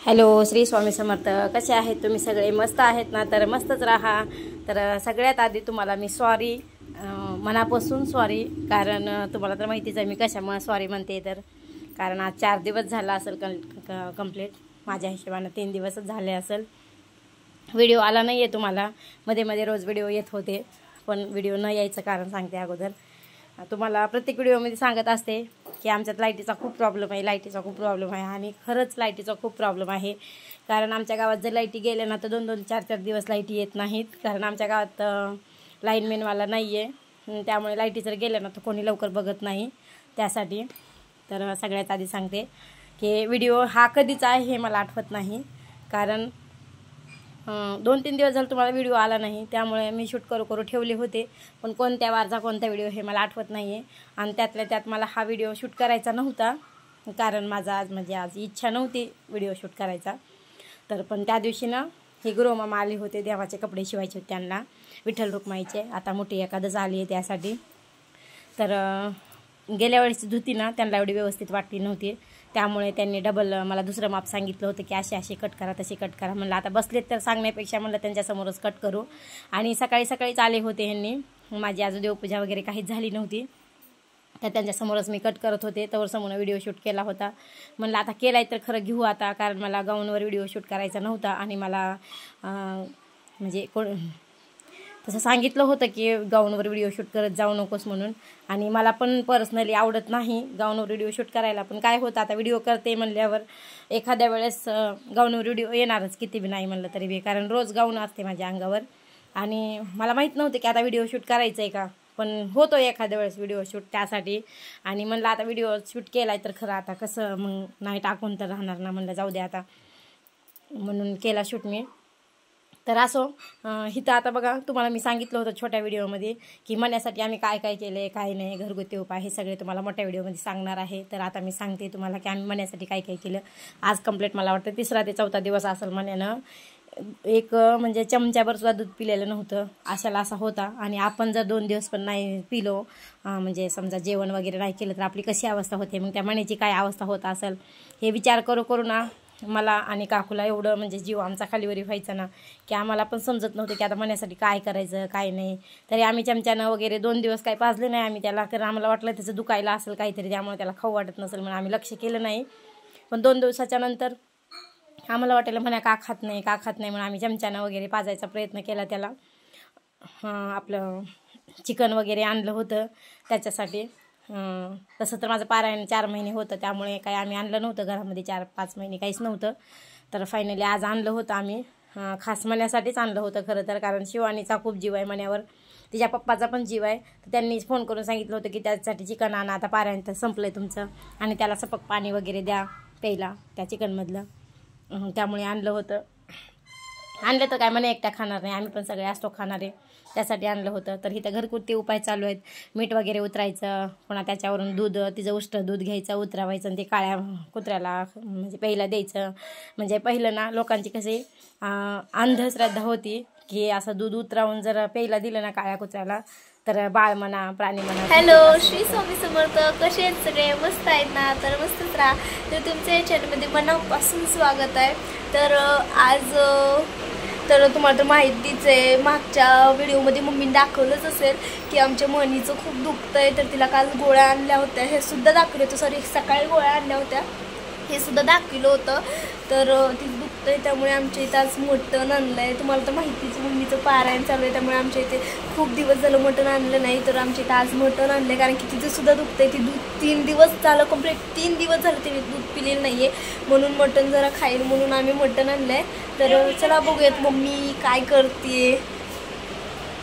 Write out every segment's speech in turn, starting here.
Hello, Shri Swami Samarth. कसे आहेत तुम्ही सगळे? मस्त आहेत ना? तर मस्तच राहा. तर सगळ्यात आधी तुम्हाला मी सॉरी, मनापासून सॉरी. कारण तुम्हाला तर माहितीच आहे मी कशामुळे सॉरी म्हणते. तर कारण आज 4 दिवस झाला असेल कंप्लीट. माझ्या हिशोबानं 3 दिवसच झाले असेल. व्हिडिओ आला नाही आहे तुम्हाला. मध्ये मध्ये रोज व्हिडिओ येत होते, पण व्हिडिओ न यायचं कारण सांगते अगोदर. तुम्हाला प्रत्येक व्हिडिओमध्ये सांगत असते की आमच्यात लाईटीचा खूप प्रॉब्लेम आहे. आणि खरंच लाईटीचा खूप प्रॉब्लेम आहे. कारण आमच्या गावात जर लाईटी गेल्या ना तर 2-2, 4-4 दिवस लाईटी येत नाहीत. कारण आमच्या गावात लाईनमॅनवाला नाही आहे. त्यामुळे लाईटी जर गेल्या ना तर कोणी लवकर बघत नाही त्यासाठी. तर सगळ्यात आधी सांगते की व्हिडिओ हा कधीचा आहे हे मला आठवत नाही. कारण 2-3 दिवस झाले तुम्हाला व्हिडिओ आला नाही. त्यामुळे मी शूट करू ठेवले होते, पण कोणत्या वारचा कोणता व्हिडिओ हे मला आठवत नाही आहे. आणि त्यातल्या त्यात मला हा व्हिडिओ शूट करायचा नव्हता. कारण माझा आज इच्छा नव्हती व्हिडिओ शूट करायचा. तर पण त्या दिवशी ना हे गुरुमामा आले होते, देवाचे कपडे शिवायचे होते त्यांना, विठ्ठल रुक्माईचे. आता मोठी एकादश आली आहे त्यासाठी. तर गेल्या वेळेची धुती ना त्यांना एवढी व्यवस्थित वाटली नव्हती. त्यामुळे त्यांनी डबल मला दुसरं माप सांगितलं होतं की अशी कट करा, तशी कट करा. म्हणलं आता बसलेत तर सांगण्यापेक्षा म्हणलं त्यांच्यासमोरच कट करू. आणि सकाळीच आले होते ह्यांनी. माझी आज देवपूजा वगैरे काहीच झाली नव्हती. तर त्यांच्यासमोरच मी कट करत होते. तवर समोर व्हिडिओ शूट केला होता. म्हणलं आता केलाय तर खरं घेऊ आता. कारण मला गाऊनवर व्हिडिओ शूट करायचा नव्हता. आणि मला म्हणजे तसं सांगितलं होतं की गाऊनवर व्हिडिओ शूट करत जाऊ नकोस म्हणून. आणि मला पण पर्सनली आवडत नाही गाऊनवर व्हिडिओ शूट करायला. पण काय होतं आता व्हिडिओ करते म्हणल्यावर एखाद्या वेळेस गाऊनवर व्हिडिओ येणारच, किती बी नाही म्हणलं तरी बी. कारण रोज गाऊन असते माझ्या अंगावर. आणि मला माहीत नव्हतं की आता व्हिडिओ शूट करायचं आहे का. पण होतो एखाद्या वेळेस व्हिडिओ शूट त्यासाठी. आणि म्हणलं आता व्हिडिओ शूट केला आहे तर खरं आता कसं मग नाही टाकून तर राहणार ना. म्हणलं जाऊ दे आता, म्हणून केला शूट मी. तर असो, इथं आता बघा तुम्हाला मी सांगितलं होतं छोट्या व्हिडिओमध्ये की मण्यासाठी आम्ही काय काय केलं आहे, काय नाही, घरगुती उपाय हे सगळे तुम्हाला मोठ्या व्हिडिओमध्ये सांगणार आहे. तर आता मी सांगते तुम्हाला की आम्ही मण्यासाठी काय काय केलं. आज कंप्लीट मला वाटतं 3रा ते 4था दिवस असेल मण्यानं एक म्हणजे चमच्याभर सुद्धा दूध पिलेलं नव्हतं. अशाला असा होता. आणि आपण जर 2 दिवस पण नाही पिलो, म्हणजे समजा जेवण वगैरे नाही केलं तर आपली कशी अवस्था होते, मग त्या मण्याची काय अवस्था होत असेल हे विचार करू ना मला आणि काकूला एवढं म्हणजे जीव आमचा खालीवरी व्हायचा ना की आम्हाला पण समजत नव्हतं की आता मण्यासाठी काय करायचं काय नाही. तरी आम्ही चमच्यानं वगैरे 2 दिवस काही पाजले नाही आम्ही त्याला. कारण आम्हाला वाटलं त्याचं दुखायला असेल काहीतरी, त्यामुळे त्याला खाऊ वाटत नसेल म्हणून आम्ही लक्ष केलं नाही. पण 2 दिवसाच्या नंतर आम्हाला वाटायला म्हणा का खात नाही म्हणून आम्ही चमच्यानं वगैरे पाजायचा प्रयत्न केला त्याला. आपलं चिकन वगैरे आणलं होतं त्याच्यासाठी. तसं तर माझं पारायण 4 महिने होतं, त्यामुळे काही आम्ही आणलं नव्हतं घरामध्ये. 4-5 महिने काहीच नव्हतं. तर फायनली आज आणलं होतं आम्ही. खास मण्यासाठीच आणलं होतं खरं तर. कारण शिवानीचा खूप जीव आहे मण्यावर, तिच्या पप्पाचा पण जीव आहे. तर त्यांनी फोन करून सांगितलं होतं की त्याच्यासाठी चिकन आणा, आता पारायण तर संपलं आहे तुमचं, आणि त्याला सपक पाणी वगैरे द्या प्यायला त्या चिकनमधलं. त्यामुळे आणलं होतं. आणलं तर काय म्हणे एकटा खाणार नाही, आम्ही पण सगळे असतो खाणारे, त्यासाठी आणलं होतं. तर इथं घरगुती उपाय चालू आहेत. मीठ वगैरे उतरायचं, पुन्हा त्याच्यावरून दूध, तिचं उष्ट दूध घ्यायचं, उतरावायचं आणि ते काळ्या कुत्र्याला म्हणजे पहिला द्यायचं. म्हणजे पहिलं ना लोकांची कशी अंधश्रद्धा होती की असं दूध उतरावून जर प्यायला दिलं ना काळ्या कुत्र्याला तर बाळ म्हणा, प्राणी म्हणा. हॅलो, श्री स्वामी समर्थ. कसे आहेत सगळे? मस्त आहेत ना? तर मस्तच राहा. तर तुमच्या या चॅनलमध्ये मनापासून स्वागत आहे. तर आज तर तुम्हाला तर माहितीच आहे, मागच्या व्हिडिओमध्ये मम्मीने दाखवलंच असेल की आमच्या मनीचं खूप दुखतं आहे. तर तिला काल गोळ्या आणल्या होत्या, हे सुद्धा दाखवलं होतं. सॉरी, सकाळी गोळ्या आणल्या होत्या हे सुद्धा दाखवलं होतं. तर ती दुखतं आहे, त्यामुळे आमच्या इथं आज मटण आणलं आहे. तुम्हाला तर माहितीच, मम्मीचं पारायण चालू आहे, त्यामुळे आमच्या इथे खूप दिवस झालं मटण आणलं नाही. तर आमच्या इथं आज मटण आणलं आहे. कारण की तिचं सुद्धा दुखतं आहे. ती दूध 3 दिवस झालं, कंप्लीट 3 दिवस झालं तिने दूध पिलेलं नाही आहे. म्हणून मटण जरा खाईल म्हणून आम्ही मटण आणलं आहे. तर चला बघूयात मम्मी काय करते.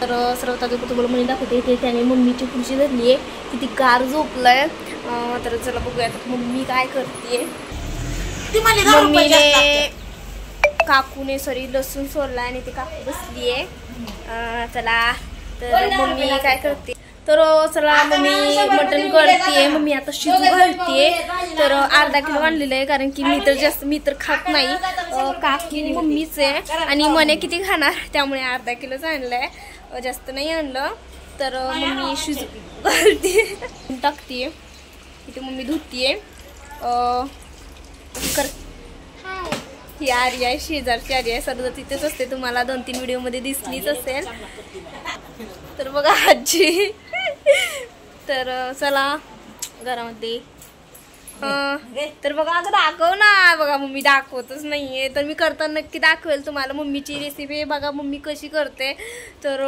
तर सर्वात आधी तुम्हाला म्हणे दाखवते ते त्याने मम्मीची खुर्ची धरली आहे, किती गार झोपलं आहे. तर चला बघूयात मम्मी काय करते. मम्मीने काकूने लसूण सोलला आणि ती काकू बसली आहे. चला तर मम्मी काय करते. तर चला मम्मी मटण करते. मम्मी आता शिजू घालते. तर अर्धा किलो आणलेलं आहे, कारण की मी तर खात नाही. काकी मम्मीच आहे आणि मने किती खाणार, त्यामुळे अर्धा किलोच आणलंय, जास्त नाही आणलं. तर मम्मी शिजू घालते, टाकते. इथे मम्मी धुतीये. कर ही आर्या आहे, शेजारची आर्या आहे. सर्व तिथेच असते, तुम्हाला 2-3 व्हिडिओमध्ये दिसलीच असेल. तर बघा आजी. तर चला घरामध्ये. तर बघा अगं दाखव ना. बघा मम्मी दाखवतच नाहीये, तर मी करताना नक्की दाखवेल तुम्हाला मम्मीची रेसिपी. बघा मम्मी कशी करते. तर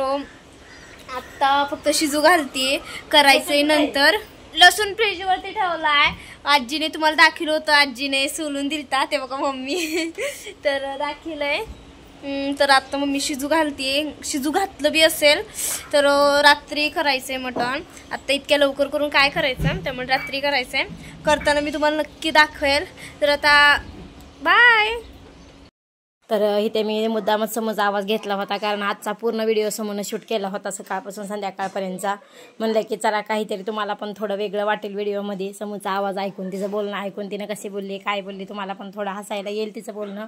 आता फक्त शिजू घालतीये, करायचंय नंतर. लसूण फ्रीजवरती ठेवलाय. आजीने तुम्हाला दाखवलं होतं, आजीने सोलून दिलता ते बघा मम्मी. तर दाखवलंय. तर आता मम्मी शिजू घालतीये. शिजू घातलं बी असेल तर रात्री करायचंय मटण. आता इतक्या लवकर करून काय करायचं, त्यामुळे रात्री करायचंय. करताना मी तुम्हाला नक्की दाखवेल. तर आता बाय. तर इथे मी मुद्दामच समोरचा आवाज घेतला होता, कारण आजचा पूर्ण व्हिडिओ समोरनं शूट केला होता सकाळपासून संध्याकाळपर्यंतचा. म्हणलं की चला काहीतरी तुम्हाला पण थोडं वेगळं वाटेल व्हिडिओमध्ये. समोरचा आवाज ऐकून, तिचं बोलणं ऐकून, तिनं कशी बोलली काय बोलली, तुम्हाला पण थोडं हसायला येईल तिचं बोलणं.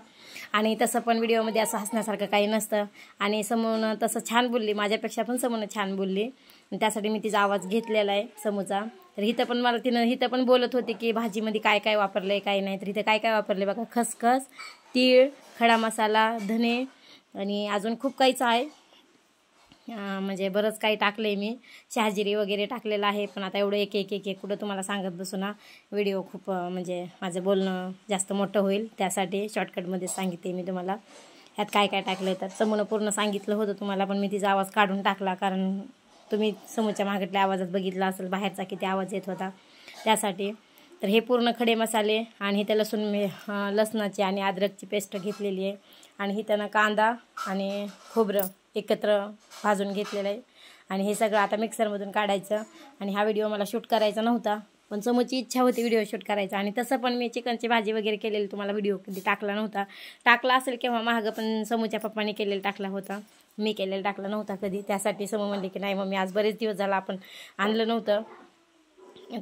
आणि तसं पण व्हिडिओमध्ये असं हसण्यासारखं काही नसतं. आणि समोरनं तसं छान बोलली, माझ्यापेक्षा पण समोरनं छान बोलली. त्यासाठी मी तिचा आवाज घेतलेला आहे समोरचा. तर इथं पण मला तिनं पण बोलत होती की भाजीमध्ये काय काय वापरलं आहे काय नाही. तर इथं काय काय वापरले बघा, खसखस, तीळ, खडा मसाला, धने आणि अजून खूप काहीच आहे. म्हणजे बरंच काही टाकलं आहे मी. शहाजिरी वगैरे टाकलेलं आहे. पण आता एवढं एक एक एक एक कुठं तुम्हाला सांगत बसू ना. व्हिडिओ खूप म्हणजे माझं बोलणं जास्त मोठं होईल, त्यासाठी शॉर्टकटमध्ये सांगितले मी तुम्हाला ह्यात काय काय टाकलं आहे. तर समोर पूर्ण सांगितलं होतं तुम्हाला, पण मी तिचा आवाज काढून टाकला, कारण तुम्ही समोरच्या मागटल्या आवाजात बघितला असेल बाहेरचा किती आवाज येत होता त्यासाठी. तर हे पूर्ण खडे मसाले आणि इथे लसणाची आणि अद्रकची पेस्ट घेतलेली आहे. आणि इथं कांदा आणि खोबरं एकत्र भाजून घेतलेलं आहे. आणि हे सगळं आता मिक्सरमधून काढायचं. आणि हा व्हिडिओ मला शूट करायचा नव्हता, पण समोरची इच्छा होती व्हिडिओ शूट करायचा. आणि तसं पण मी चिकनची भाजी वगैरे केलेली तुम्हाला व्हिडिओ कधी टाकला नव्हता. टाकला असेल केव्हा मागं, पण समोरच्या पप्पाने केलेला टाकला होता, मी केलेला टाकला नव्हता कधी. त्यासाठी समोर म्हणले की नाही मम्मी आज बरेच दिवस झाला आपण आणलं नव्हतं,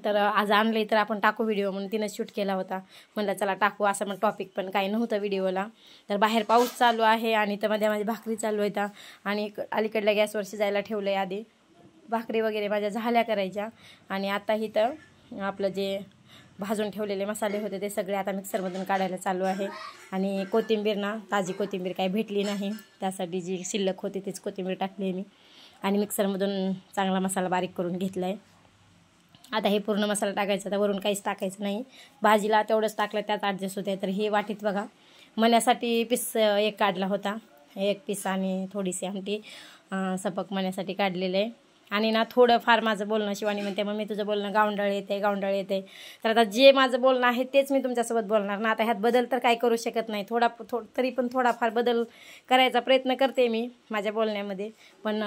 तर आज आणलं तर आपण टाकू व्हिडिओ, म्हणून तिनं शूट केला होता. म्हणलं चला टाकू. असं मग टॉपिक पण काही नव्हतं व्हिडिओला. तर बाहेर पाऊस चालू आहे आणि तर मध्ये माझी भाकरी चालू आहे. आणि अलीकडल्या गॅसवर शिजायला ठेवलं आहे. आधी भाकरी वगैरे माझ्या झाल्या करायच्या. आणि आता इथं आपलं जे भाजून ठेवलेले मसाले होते ते सगळे आता मिक्सरमधून काढायला चालू आहे. आणि कोथिंबीर ना, ताजी कोथिंबीर काही भेटली नाही, त्यासाठी जी शिल्लक होती तीच कोथिंबीर टाकली आहे मी. आणि मिक्सरमधून चांगला मसाला बारीक करून घेतला आहे. आता हे पूर्ण मसाला टाकायचा, तर वरून काहीच टाकायचं नाही. भाजीला तेवढंच टाकलं त्यात ॲडजस्ट होते. तर हे वाटीत बघा मण्यासाठी पीस एक काढला होता, एक पीस आणि थोडीशी आमटी सपक मण्यासाठी काढलेलं आहे. आणि ना थोडंफार माझं बोलणं, शिवानी म्हणते मग मी तुझं बोलणं गावंढळ येते. तर आता जे माझं बोलणं आहे तेच मी तुमच्यासोबत बोलणार ना. आता ह्यात बदल तर काही करू शकत नाही. तरी पण थोडाफार बदल करायचा प्रयत्न करते मी माझ्या बोलण्यामध्ये. पण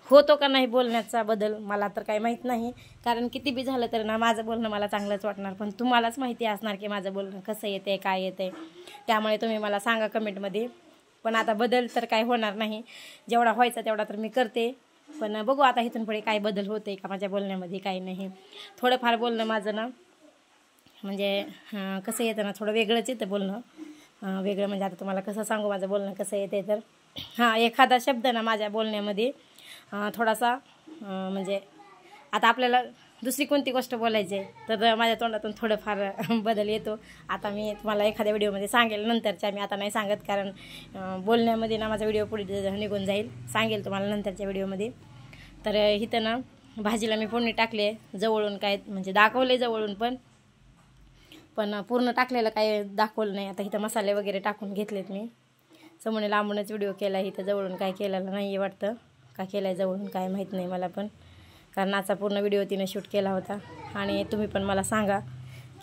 होतो का नाही बोलण्याचा बदल मला तर काही माहीत नाही, कारण किती बी झालं तर ना माझं बोलणं मला चांगलंच वाटणार. पण तुम्हालाच माहिती असणार की माझं बोलणं कसं येते काय येते, त्यामुळे तुम्ही मला सांगा कमेंटमध्ये. पण आता बदल तर काय होणार नाही, जेवढा व्हायचा तेवढा तर मी करते. पण बघू आता इथून पुढे काय बदल होते का माझ्या बोलण्यामध्ये, काही नाही. थोडंफार बोलणं माझं ना म्हणजे कसं येतं ना, थोडं वेगळंच येतं बोलणं. वेगळं म्हणजे आता तुम्हाला कसं सांगू माझं बोलणं कसं येते. तर एखादा शब्द ना माझ्या बोलण्यामध्ये थोडासा म्हणजे आता आपल्याला दुसरी कोणती गोष्ट बोलायची आहे तर माझ्या तोंडातून थोडंफार बदल येतो. आता मी तुम्हाला एखाद्या व्हिडिओमध्ये सांगेल नंतरच्या, मी आता नाही सांगत, कारण बोलण्यामध्ये ना माझा व्हिडिओ पुढे निघून जाईल. सांगेल तुम्हाला नंतरच्या व्हिडिओमध्ये. तर इथं ना भाजीला मी फोडणी टाकले जवळून, काय म्हणजे दाखवले जवळून, पण पूर्ण टाकलेलं काय दाखवलं नाही. आता इथं मसाले वगैरे टाकून घेतलेत मी. समोर लांबूनच व्हिडिओ केला, इथं जवळून काय केलेलं नाही आहे वाटतं, का केला आहे जवळून काय माहीत नाही मला पण, कारण आजचा पूर्ण व्हिडिओ तिने शूट केला होता. आणि तुम्ही पण मला सांगा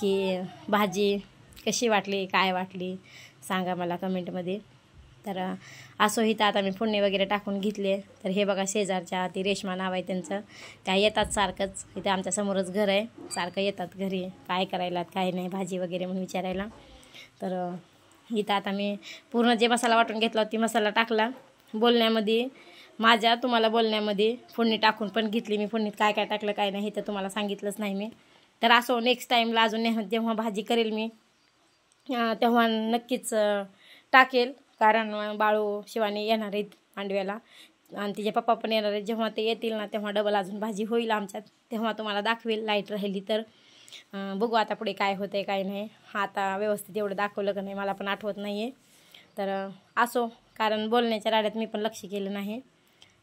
की भाजी कशी वाटली, काय वाटली, सांगा मला कमेंटमध्ये. तर असो इथं आता मी फोडणी वगैरे टाकून घेतले. तर हे बघा शेजारच्या, ती रेश्मा नाव आहे त्यांचं, त्या येतात सारखंच. इथं आमच्या समोरच घर आहे, सारखं येतात घरी काय करायला काय नाही भाजी वगैरे म्हणून विचारायला. तर इथं आता मी पूर्ण जे मसाला वाटून घेतला ती मसाला टाकला बोलण्यामध्ये माझ्या, तुम्हाला बोलण्यामध्ये फोडणी टाकून पण घेतली मी. फोडणीत काय काय टाकलं काय नाही हे तर तुम्हाला सांगितलंच नाही मी. तर असो नेक्स्ट टाईमला अजून जेव्हा भाजी करेल मी तेव्हा नक्कीच टाकेल, कारण बाळू शिवानी येणार आहेत मांडव्याला आणि तिचे पप्पा पण येणार आहेत. जेव्हा ते येतील ना तेव्हा डबल अजून भाजी होईल आमच्यात, तेव्हा तुम्हाला दाखवेल लाईट राहिली तर. बघू आता पुढे काय होतं आहे काय नाही. आता व्यवस्थित एवढं दाखवलं का नाही मला पण आठवत नाही आहे. तर असो, कारण बोलण्याच्या राड्यात मी पण लक्ष केलं नाही.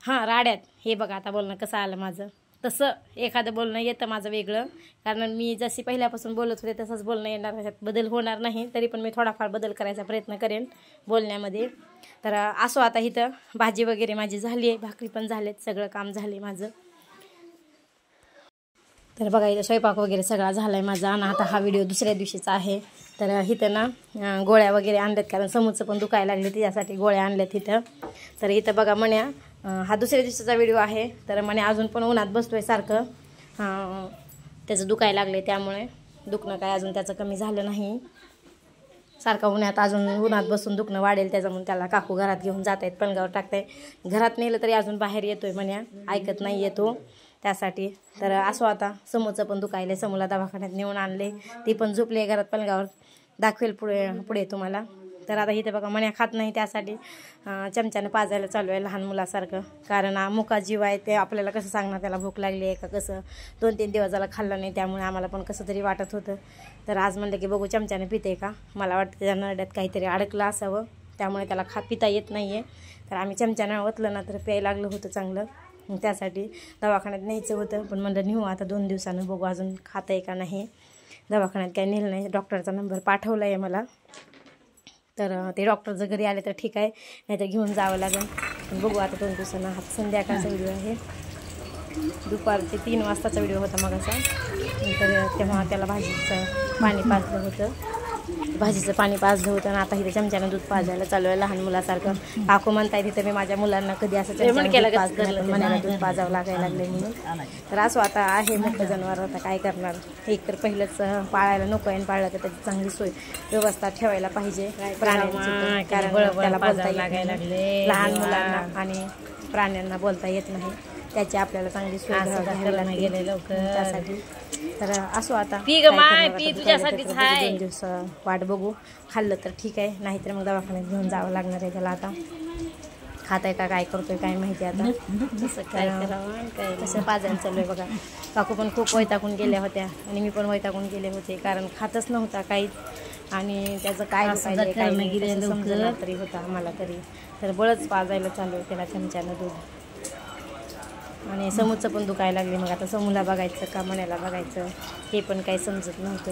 हां, राड्यात हे बघा आता बोलणं कसं आलं माझं. तसं एखादं बोलणं येतं माझं वेगळं, कारण मी जशी पहिल्यापासून बोलत होते तसंच बोलणं येणार, त्याच्यात बदल होणार नाही. तरी पण मी थोडाफार बदल करायचा प्रयत्न करेन बोलण्यामध्ये. तर असो, आता इथं भाजी वगैरे माझी झाली आहे, भाकरी पण झालेत, सगळं काम झाले माझं. तर बघा इथं स्वयंपाक वगैरे सगळा झाला आहे माझा. आणि आता हा व्हिडिओ दुसऱ्या दिवशीचा आहे. तर इथं ना गोळ्या वगैरे आणल्यात, कारण समूचं पण दुखायला लागले, त्याच्यासाठी गोळ्या आणल्यात इथं. तर इथं बघा मण्या, हा दुसऱ्या दिवसाचा व्हिडिओ आहे. तर मण्या अजून पण उन्हात बसतोय सारखं, त्याचं दुखायला लागले, त्यामुळे दुखणं काय अजून त्याचं कमी झालं नाही. सारखं उन्हात बसून दुखणं वाढेल त्याचं, म्हणून त्याला काकू घरात घेऊन जात आहेत, पलंगावर टाकताय. घरात नेलं तरी अजून बाहेर येतोय मण्या, ऐकत नाही येतो त्यासाठी. तर असो, आता समूचं पण दुखायले, समूला दवाखान्यात नेऊन आणले, ती पण झोपले घरात पलंगावर, दाखवेल पुढे तुम्हाला. तर आता इथे बघा मण्या खात नाही, त्यासाठी चमच्यानं पाजायला चालू आहे लहान मुलासारखं. कारण मुका जीव आहे, ते आपल्याला कसं सांगणार त्याला भूक लागली आहे का कसं. 2-3 दिवस झाला खाल्लं नाही, त्यामुळे आम्हाला पण कसं तरी वाटत होतं. तर आज म्हणलं की बघू चमच्यानं पिते का. मला वाटतं त्याच्या नरड्यात काहीतरी अडकलं असावं, त्यामुळे त्याला पिता येत नाही आहे. तर आम्ही चमच्यानं ओतलं ना तर प्यायला लागलं होतं चांगलं. त्यासाठी दवाखान्यात न्यायचं होतं, पण म्हणलं नेऊ आता 2 दिवसानं, बघू अजून खातं आहे का नाही. दवाखान्यात काही नेलं नाही, डॉक्टरचा नंबर पाठवला आहे मला. तर ते डॉक्टर जर घरी आले तर ठीक आहे, नाहीतर घेऊन जावं लागेल. पण बघू आता 2 दिवसांना. हा संध्याकाळचा व्हिडिओ आहे, दुपारचे 3 वाजताचा व्हिडिओ होता मगाचा. तर तेव्हा त्याला भाजीचं पाणी पाजलं होतं, आणि आता इथे चमच्यानं दूध पाजायला चालू आहे लहान मुलासारखं. काकू म्हणताय तिथं मी माझ्या मुलांना कधी असं मनाला दूध पाजावं लागायला लागले म्हणून. तर असं आता आहे मोठं जनावर, आता काय करणार. एक तर पहिलंच पाळायला नको आहे, पाळलं तर त्याची चांगली सोय व्यवस्था ठेवायला पाहिजे प्राण्यांची, कारण त्याला बोलता लागायला लागले लहान मुलांना, आणि प्राण्यांना बोलता येत नाही, त्याची आपल्याला चांगली सोय घ्यायला गेले लवकर त्यासाठी. तर असो, आता 2 दिवस वाट बघू. खाल्लं तर ठीक आहे, नाहीतर मग दवाखान्यात घेऊन जावं लागणार आहे त्याला. आता खात आहे का काय करतोय काय माहिती. आता कसं पाजायला चालू आहे बघा. काकू पण खूप वैतागून गेल्या होत्या, आणि मी पण वैतागून गेले होते, कारण खातच नव्हता काहीच. आणि त्याचं काय समजलं तरी होतं आम्हाला तरी. तर बळच पाजायला चालू आहे त्याला चमच्यानं दूध. आणि समूचं पण दुखायला लागले. मग आता समूला बघायचं का मण्याला बघायचं हे पण काही समजत नव्हतं.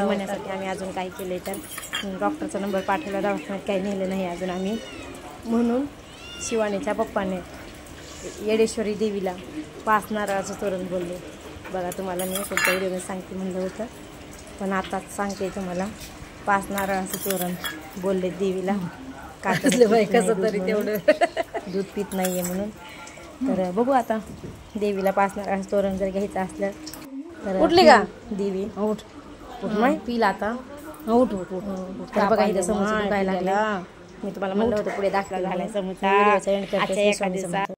मण्यासाठी आम्ही अजून काय केले, तर डॉक्टरचा नंबर पाठवला, दवाखान्यात काही नेलं नाही अजून आम्ही. म्हणून शिवानीच्या पप्पाने येडेश्वरी देवीला 5 नारळाचं तोरण बोलले. बघा, तुम्हाला मी पुढच्या व्हिडिओमध्ये सांगते म्हणलं होतं, पण आताच सांगते तुम्हाला. 5 नारळाचं तोरण बोलले देवीला, कसं तरी तेवढं दूध पित नाही आहे म्हणून. तर बघू आता देवीला 5 नारळाचं तोरण जर घ्यायचं असलं तर. उठली का देवी? उठ नाही पिला आता. उठ. तर बघा इथं समोर दुखायला लागला. मी तुम्हाला म्हणलं होतं पुढे दाखला झालाय समोरचा.